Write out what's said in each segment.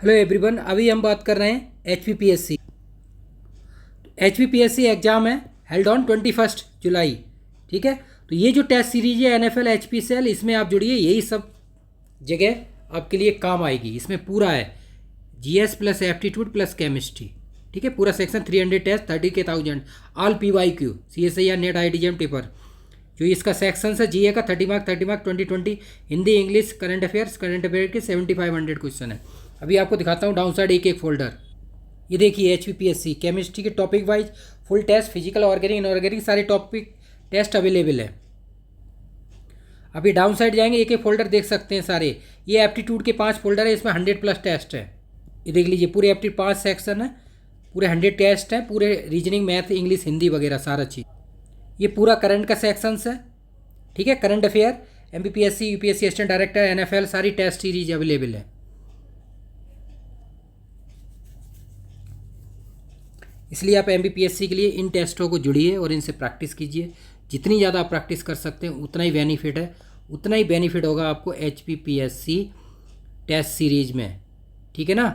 Hello everyone, अभी हम बात कर रहे हैं HPPSC। HPPSC एग्ज़ाम है हेल्ड ऑन 21 जुलाई। ठीक है, तो ये जो टेस्ट सीरीज है NFL HPCL, इसमें आप जुड़िए, यही सब जगह आपके लिए काम आएगी। इसमें पूरा है GS plus aptitude plus chemistry. ठीक है, पूरा section 300 test 30,000 all PYQ CSIR NET IIT पेपर। जो इसका सेक्शन है GA का 30 mark 2020, Hindi English current affairs के 7500 क्वेश्चन है। अभी आपको दिखाता हूँ डाउन साइड एक एक फोल्डर। ये देखिए HPPSC केमिस्ट्री के topic wise full test, physical organic inorganic सारे टॉपिक टेस्ट अवेलेबल है। अभी डाउन साइड जाएंगे, एक एक फोल्डर देख सकते हैं सारे। ये एप्टीट्यूड के 5 फोल्डर है, इसमें 100+ टेस्ट है। ये देख लीजिए, पूरे एप्टीट्यूड 5 सेक्शन है, पूरे 100 टेस्ट हैं, पूरे रीजनिंग मैथ इंग्लिश हिंदी वगैरह सारा चीज़। ये पूरा करंट का सेक्शन है। ठीक है, current affair MPPSC UPSC assistant director NFL सारी टेस्ट सीरीज अवेलेबल है। इसलिए आप MPPSC के लिए इन टेस्टों को जुड़िए और इनसे प्रैक्टिस कीजिए। जितनी ज़्यादा आप प्रैक्टिस कर सकते हैं उतना ही बेनिफिट है, उतना ही बेनिफिट होगा आपको HPPSC टेस्ट सीरीज में। ठीक है ना,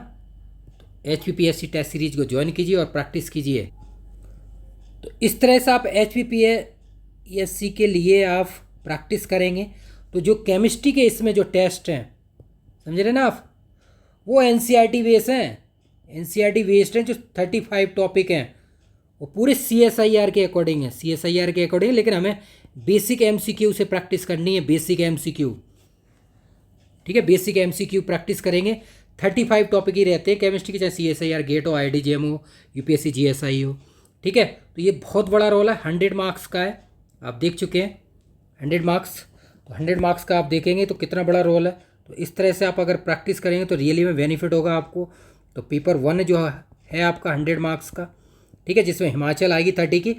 तो HPPSC टेस्ट सीरीज को ज्वाइन कीजिए और प्रैक्टिस कीजिए। तो इस तरह से आप HPPSC के लिए आप प्रैक्टिस करेंगे तो जो केमिस्ट्री के इसमें जो टेस्ट हैं, समझ रहे ना आप, वो NCERT बेस हैं। NCERT बेस्ड हैं। जो 35 टॉपिक हैं वो पूरे CSIR के अकॉर्डिंग है, CSIR के अकॉर्डिंग, लेकिन हमें बेसिक MCQ से प्रैक्टिस करनी है, बेसिक MCQ। ठीक है, बेसिक MCQ प्रैक्टिस करेंगे। 35 टॉपिक ही रहते हैं केमिस्ट्री के, चाहे CSIR गेट हो, IDGM हो, UPSC GSI हो। ठीक है, तो ये बहुत बड़ा रोल है, 100 मार्क्स का है। आप देख चुके हैं 100 मार्क्स, तो 100 मार्क्स का आप देखेंगे तो कितना बड़ा रोल है। तो इस तरह से आप अगर प्रैक्टिस करेंगे तो रियली में बेनिफिट होगा आपको। तो पेपर 1 जो है आपका 100 मार्क्स का, ठीक है, जिसमें हिमाचल आएगी 30 की,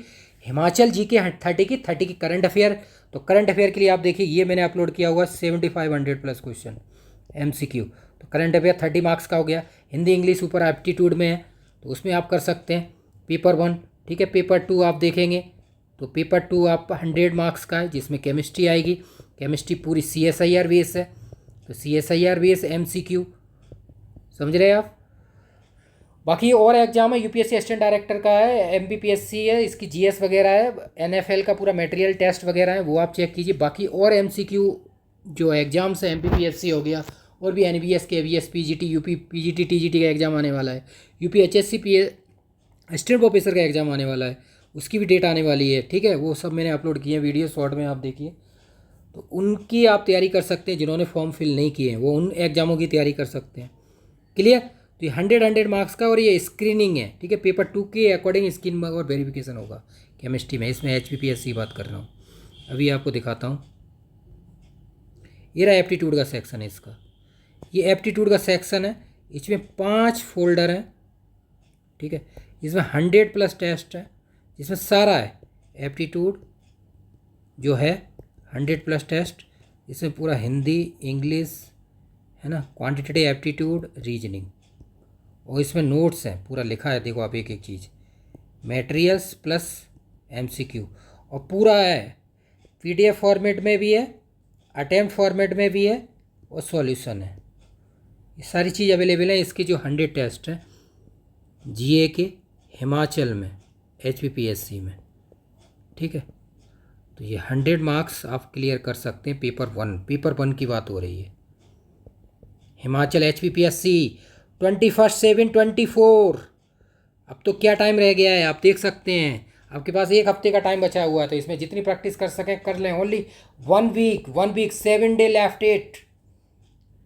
हिमाचल GK 30 की करंट अफेयर। तो करंट अफेयर के लिए आप देखिए, ये मैंने अपलोड किया हुआ 7500+ क्वेश्चन MCQ। तो करंट अफेयर 30 मार्क्स का हो गया। हिंदी इंग्लिश ऊपर एप्टीट्यूड में है, तो उसमें आप कर सकते हैं पेपर 1। ठीक है, पेपर 2 आप देखेंगे तो पेपर 2 आप 100 मार्क्स का है, जिसमें केमिस्ट्री आएगी। केमिस्ट्री पूरी CSIR बेस है, तो CSIR बेस MCQ, समझ रहे हैं आप। बाकी और एग्जाम है, UPSC असिस्टेंट डायरेक्टर का है, MPPSC है, इसकी GS वगैरह है, NFL का पूरा मटेरियल टेस्ट वगैरह है, वो आप चेक कीजिए। बाकी और MCQ जो एग्जाम्स है, MPPSC हो गया, और भी NBS KVS PGT UP PGT TGT का एग्ज़ाम आने वाला है, UP HSC असिस्टेंट प्रोफेसर का एग्ज़ाम आने वाला है, उसकी भी डेट आने वाली है। ठीक है, वो सब मैंने अपलोड किए हैं वीडियो शॉर्ट में, आप देखिए। तो उनकी आप तैयारी कर सकते हैं, जिन्होंने फॉर्म फिल नहीं किए हैं वो उन एग्ज़ामों की तैयारी कर सकते हैं। क्लियर। तो ये 100 मार्क्स का, और ये स्क्रीनिंग है। ठीक है, पेपर 2 के अकॉर्डिंग स्क्रीनिंग और वेरिफिकेशन होगा केमिस्ट्री में। इसमें HPPSC की बात कर रहा हूँ। अभी आपको दिखाता हूँ, ये रहा एप्टीट्यूड का सेक्शन है इसका। ये एप्टीट्यूड का सेक्शन है, इसमें 5 फोल्डर हैं। ठीक है, इसमें 100+ टेस्ट है, इसमें सारा है एप्टीट्यूड जो है 100+ टेस्ट। इसमें पूरा हिंदी इंग्लिश है ना, क्वांटिटेटिव एप्टीट्यूड रीजनिंग, और इसमें नोट्स हैं, पूरा लिखा है, देखो आप एक एक चीज़, मटेरियल्स प्लस MCQ, और पूरा है PDF फॉर्मेट में भी है, अटेम्प्ट फॉर्मेट में भी है, और सॉल्यूशन है। ये सारी चीज़ अवेलेबल है। इसकी जो 100 टेस्ट है GA के हिमाचल में HPPSC में। ठीक है, तो ये 100 मार्क्स आप क्लियर कर सकते हैं। पेपर 1 की बात हो रही है। हिमाचल HPPSC 21/7/24। अब तो क्या टाइम रह गया है, आप देख सकते हैं, आपके पास 1 हफ्ते का टाइम बचा हुआ है, तो इसमें जितनी प्रैक्टिस कर सकें कर लें। Only 1 week 7 day left it.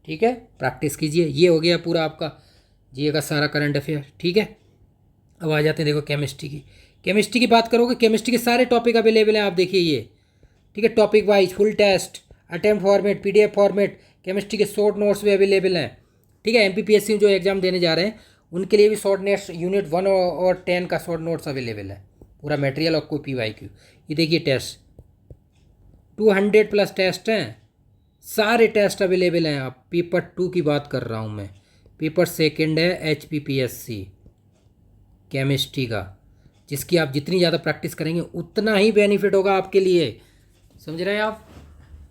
ठीक है, प्रैक्टिस कीजिए। ये हो गया पूरा आपका GA का सारा करंट अफेयर। ठीक है, अब आ जाते हैं, देखो केमिस्ट्री की बात करोगे, केमिस्ट्री के सारे टॉपिक अवेलेबल हैं, आप देखिए ये। ठीक है, topic wise full test, attempt format, PDF format, chemistry के शॉर्ट नोट्स भी अवेलेबल हैं। ठीक है, MPPSC जो एग्जाम देने जा रहे हैं उनके लिए भी शॉर्ट नोट्स यूनिट 1 और 10 का शॉर्ट नोट्स अवेलेबल है, पूरा मटेरियल और कोई PYQ। ये देखिए टेस्ट 200+ टेस्ट हैं, सारे टेस्ट अवेलेबल हैं। आप पेपर 2 की बात कर रहा हूँ मैं, पेपर 2 है HPPSC केमिस्ट्री का, जिसकी आप जितनी ज़्यादा प्रैक्टिस करेंगे उतना ही बेनिफिट होगा आपके लिए, समझ रहे हैं आप।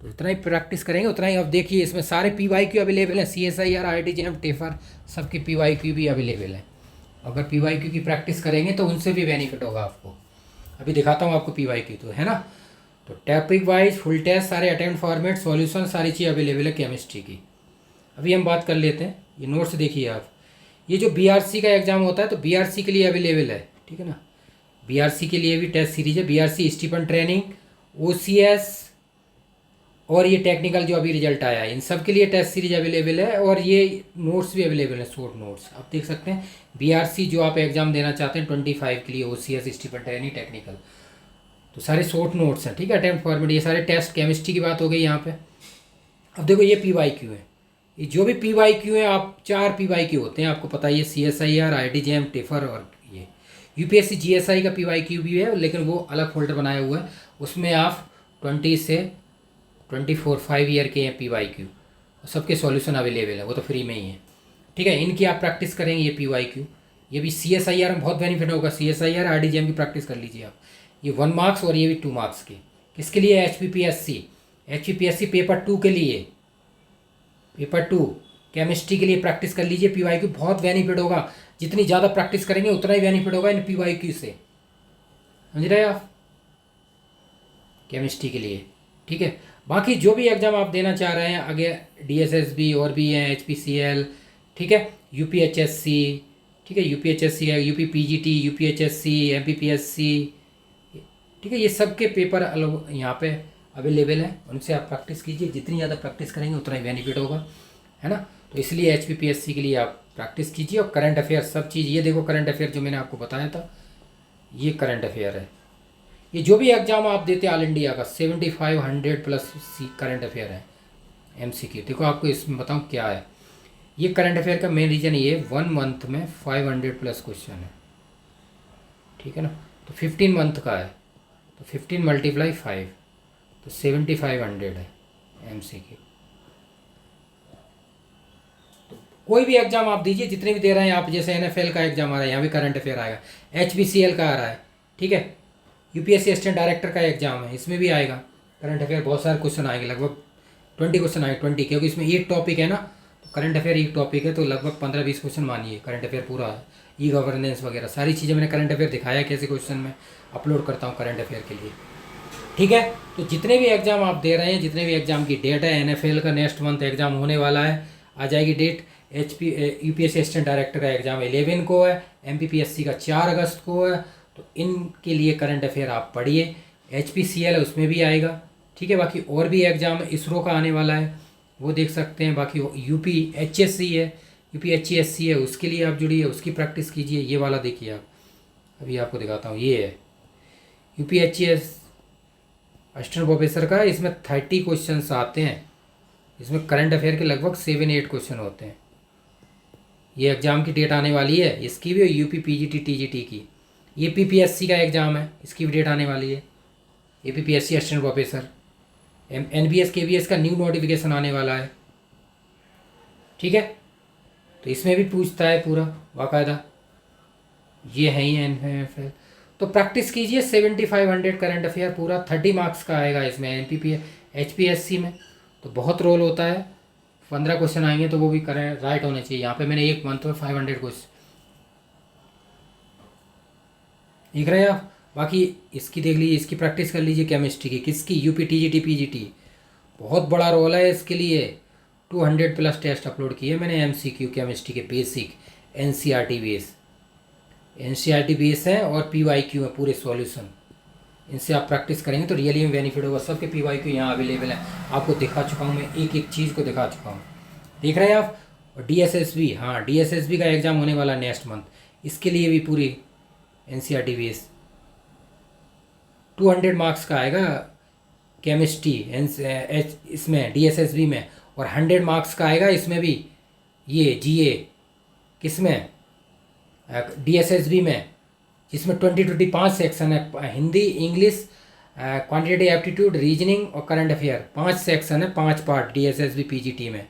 तो उतना ही प्रैक्टिस करेंगे उतना ही। अब देखिए इसमें सारे PYQ अवेलेबल हैं, CSIR, RTGM, टेफर, सबके PYQ भी अवेलेबल हैं। अगर PYQ की प्रैक्टिस करेंगे तो उनसे भी बेनिफिट होगा आपको। अभी दिखाता हूँ आपको PYQ, तो है ना। तो टॉपिक वाइज फुल टेस्ट, सारे अटेम्प्ट फॉर्मेट, सॉल्यूशन, सारी चीज़ अवेलेबल है केमिस्ट्री की। अभी हम बात कर लेते हैं, ये नोट्स देखिए आप। ये जो BRC का एग्ज़ाम होता है तो BRC के लिए अवेलेबल है, ठीक है ना। BRC के लिए भी टेस्ट सीरीज है, BRC स्टीफन ट्रेनिंग, OCS और ये टेक्निकल जो अभी रिजल्ट आया है, इन सब के लिए टेस्ट सीरीज अवेलेबल है। और ये नोट्स भी अवेलेबल है, शॉर्ट नोट्स आप देख सकते हैं। BRC जो आप एग्ज़ाम देना चाहते हैं 25 के लिए, OCS स्टीफन ट्रेनिंग टेक्निकल, तो सारे शॉर्ट नोट्स हैं, ठीक है। अटेम्प्ट फॉर्मेट, ये सारे टेस्ट, केमिस्ट्री की बात हो गई यहाँ पे। अब देखो ये PYQ है, ये जो भी PYQ है, आप 4 PYQ होते हैं, आपको पता ही है, CSIR, RTGM, टेफर और ये UPSC GSI का PYQ भी है, लेकिन वो अलग फोल्डर बनाया हुआ है, उसमें आप 20 से 24 5 ईयर के हैं PYQ, सबके सॉल्यूशन अवेलेबल है, वो तो फ्री में ही है, ठीक है। इनकी आप प्रैक्टिस करेंगे, ये PYQ, ये भी CSIR में बहुत बेनिफिट होगा। CSIR RTGM की प्रैक्टिस कर लीजिए आप, ये 1 मार्क्स और ये भी 2 मार्क्स के। किसके लिए? HPPSC पेपर 2 के लिए, पेपर 2 केमिस्ट्री के लिए प्रैक्टिस कर लीजिए। PYQ बहुत बेनिफिट होगा, जितनी ज़्यादा प्रैक्टिस करेंगे उतना ही बेनिफिट होगा इन PYQ से, समझ रहे हैं आप, केमिस्ट्री के लिए, ठीक है। बाकी जो भी एग्ज़ाम आप देना चाह रहे हैं आगे, DSSB और भी हैं, HPCL, ठीक है, UPHSC, ठीक है, UPHSC है, UPPGT, UPHSC, MPPSC, ठीक है, ये सब के पेपर अलग यहाँ पे अवेलेबल हैं, उनसे आप प्रैक्टिस कीजिए। जितनी ज़्यादा प्रैक्टिस करेंगे उतना ही बेनिफिट होगा, है ना। तो इसलिए HPPSC के लिए आप प्रैक्टिस कीजिए। और करंट अफेयर सब चीज़, ये देखो करंट अफेयर जो मैंने आपको बताया था, ये करंट अफेयर है। ये जो भी एग्ज़ाम आप देते हैं ऑल इंडिया का 7500 प्लस करंट अफेयर है MCQ। देखो आपको इसमें बताऊँ क्या है, ये करंट अफेयर का मेन रीज़न ये 1 मंथ में 500 प्लस क्वेश्चन है, ठीक है ना। तो 15 मंथ का है, तो 15 × 5 तो 7500 है MCQ। तो कोई भी एग्ज़ाम आप दीजिए, जितने भी दे रहे हैं आप, जैसे NFL का एग्ज़ाम आ रहा है, यहाँ भी करंट अफेयर आएगा, HPCL का आ रहा है, ठीक है, UPSC असिस्टेंट डायरेक्टर का एग्ज़ाम है, इसमें भी आएगा करंट अफेयर, बहुत सारे क्वेश्चन आएंगे, लगभग 20 क्वेश्चन आए, 20, क्योंकि इसमें एक टॉपिक है ना, तो करंट अफेयर एक टॉपिक है, तो लगभग 15-20 क्वेश्चन मानिए करंट अफेयर पूरा है। गवर्नेंस वगैरह सारी चीज़ें मैंने करंट अफेयर दिखाया, कैसे क्वेश्चन में अपलोड करता हूँ करंट अफेयर के लिए, ठीक है। तो जितने भी एग्ज़ाम आप दे रहे हैं, जितने भी एग्ज़ाम की डेट है, NFL का नेक्स्ट मंथ एग्ज़ाम होने वाला है, आ जाएगी डेट। UPSC असिस्टेंट डायरेक्टर का एग्ज़ाम 11 को है, MPPSC का 4 अगस्त को है, तो इनके लिए करंट अफेयर आप पढ़िए। HPCL है, उसमें भी आएगा, ठीक है। बाकी और भी एग्ज़ाम इसरो का आने वाला है, वो देख सकते हैं। बाकी UPHSC है, UPHSC है, उसके लिए आप जुड़िए, उसकी प्रैक्टिस कीजिए। ये वाला देखिए आप, अभी आपको दिखाता हूँ, ये है UPHS असिस्टेंट प्रोफेसर का, इसमें 30 क्वेश्चंस आते हैं, इसमें करंट अफेयर के लगभग 7-8 क्वेश्चन होते हैं। ये एग्ज़ाम की डेट आने वाली है, इसकी भी, UPPGT TGT की। ये PPSC का एग्ज़ाम है, इसकी भी डेट आने वाली है, APPSC assistant professor. NBS KBS का न्यू नोटिफिकेशन आने वाला है, ठीक है। तो इसमें भी पूछता है पूरा बाकायदा, ये है ही NFL। तो प्रैक्टिस कीजिए, 7500 करंट अफेयर पूरा 30 मार्क्स का आएगा इसमें। HPSC में तो बहुत रोल होता है, 15 क्वेश्चन आएंगे तो वो भी करें राइट होने चाहिए। यहाँ पे मैंने एक मंथ में 500 क्वेश्चन देख रहे हैं आप। बाकी इसकी देख लीजिए, इसकी प्रैक्टिस कर लीजिए केमिस्ट्री की, किसकी? UP TGT PGT, बहुत बड़ा रोल है इसके लिए। 200 प्लस टेस्ट अपलोड किए मैंने MCQ केमिस्ट्री के, बेसिक NCERT बेस है, और PYQ है पूरे सॉल्यूशन। इनसे आप प्रैक्टिस करेंगे तो रियली में बेनिफिट होगा। सबके PYQ यहाँ अवेलेबल है, आपको दिखा चुका हूँ मैं, एक एक चीज़ को दिखा चुका हूँ, देख रहे हैं आप। और DSSB, हाँ DSSB का एग्ज़ाम होने वाला नेक्स्ट मंथ, इसके लिए भी पूरी NCERT बेस 200 मार्क्स का आएगा केमिस्ट्री इसमें DSSB में, और 100 मार्क्स का आएगा इसमें भी, ये GA किसमें? DSSB में, जिसमें 20-25 सेक्शन है, Hindi, English, quantitative aptitude, reasoning और करंट अफेयर, 5 सेक्शन है, 5 पार्ट DSSB PGT में।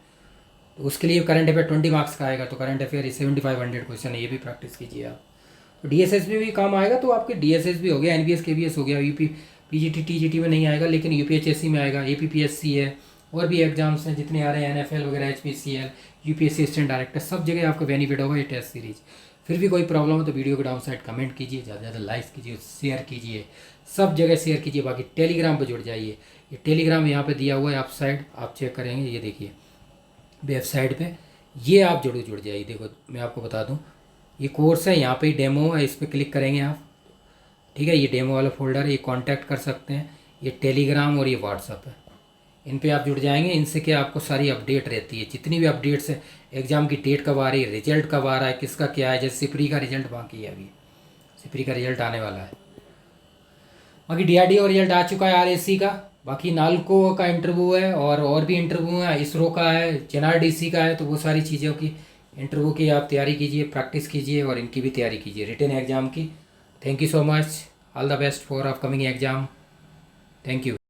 तो उसके लिए करंट अफेयर 20 मार्क्स का आएगा, तो करंट अफेयर 7500 क्वेश्चन है, ये भी प्रैक्टिस कीजिए आप। तो DSSB भी काम आएगा, तो आपके DSSB हो गया, NBS KBS हो गया, पीजीटी टीजीटी में नहीं आएगा, लेकिन यूपीएचएससी में आएगा, एपीपीएससी है, और भी एग्जाम्स हैं जितने आ रहे हैं, एनएफएल वगैरह, एचपीसीएल, यूपीएससी असिस्टेंट डायरेक्टर, सब जगह आपको बेनिफिट होगा ये टेस्ट सीरीज। फिर भी कोई प्रॉब्लम हो तो वीडियो के डाउन साइड कमेंट कीजिए, ज़्यादा से ज़्यादा लाइक कीजिए, शेयर कीजिए, सब जगह शेयर कीजिए। बाकी टेलीग्राम पर जुड़ जाइए, ये टेलीग्राम यहाँ पे दिया हुआ है, आप साइड आप चेक करेंगे, ये देखिए वेबसाइट पे, ये आप जुड़ जाइए। देखो मैं आपको बता दूँ, ये कोर्स है, यहाँ पे डेमो है, इस पर क्लिक करेंगे आप, ठीक है, ये डेमो वाला फोल्डर है, ये कांटेक्ट कर सकते हैं, ये टेलीग्राम और ये व्हाट्सअप है, इन पे आप जुड़ जाएंगे। इनसे क्या आपको सारी अपडेट रहती है, जितनी भी अपडेट्स है, एग्ज़ाम की डेट कब आ रही है, रिजल्ट कब आ रहा है, किसका क्या है, जैसे सिपरी का रिजल्ट बाकी है, अभी सिपरी का रिजल्ट आने वाला है, बाकी डीआरडी का रिजल्ट आ चुका है आरएसी का, बाकी नालको का इंटरव्यू है, और भी इंटरव्यू है, इसरो का है, जेनआरडीसी का है, तो वो सारी चीज़ों की इंटरव्यू की आप तैयारी कीजिए, प्रैक्टिस कीजिए, और इनकी भी तैयारी कीजिए रिटन एग्ज़ाम की। Thank you so much, all the best for upcoming exam, thank you.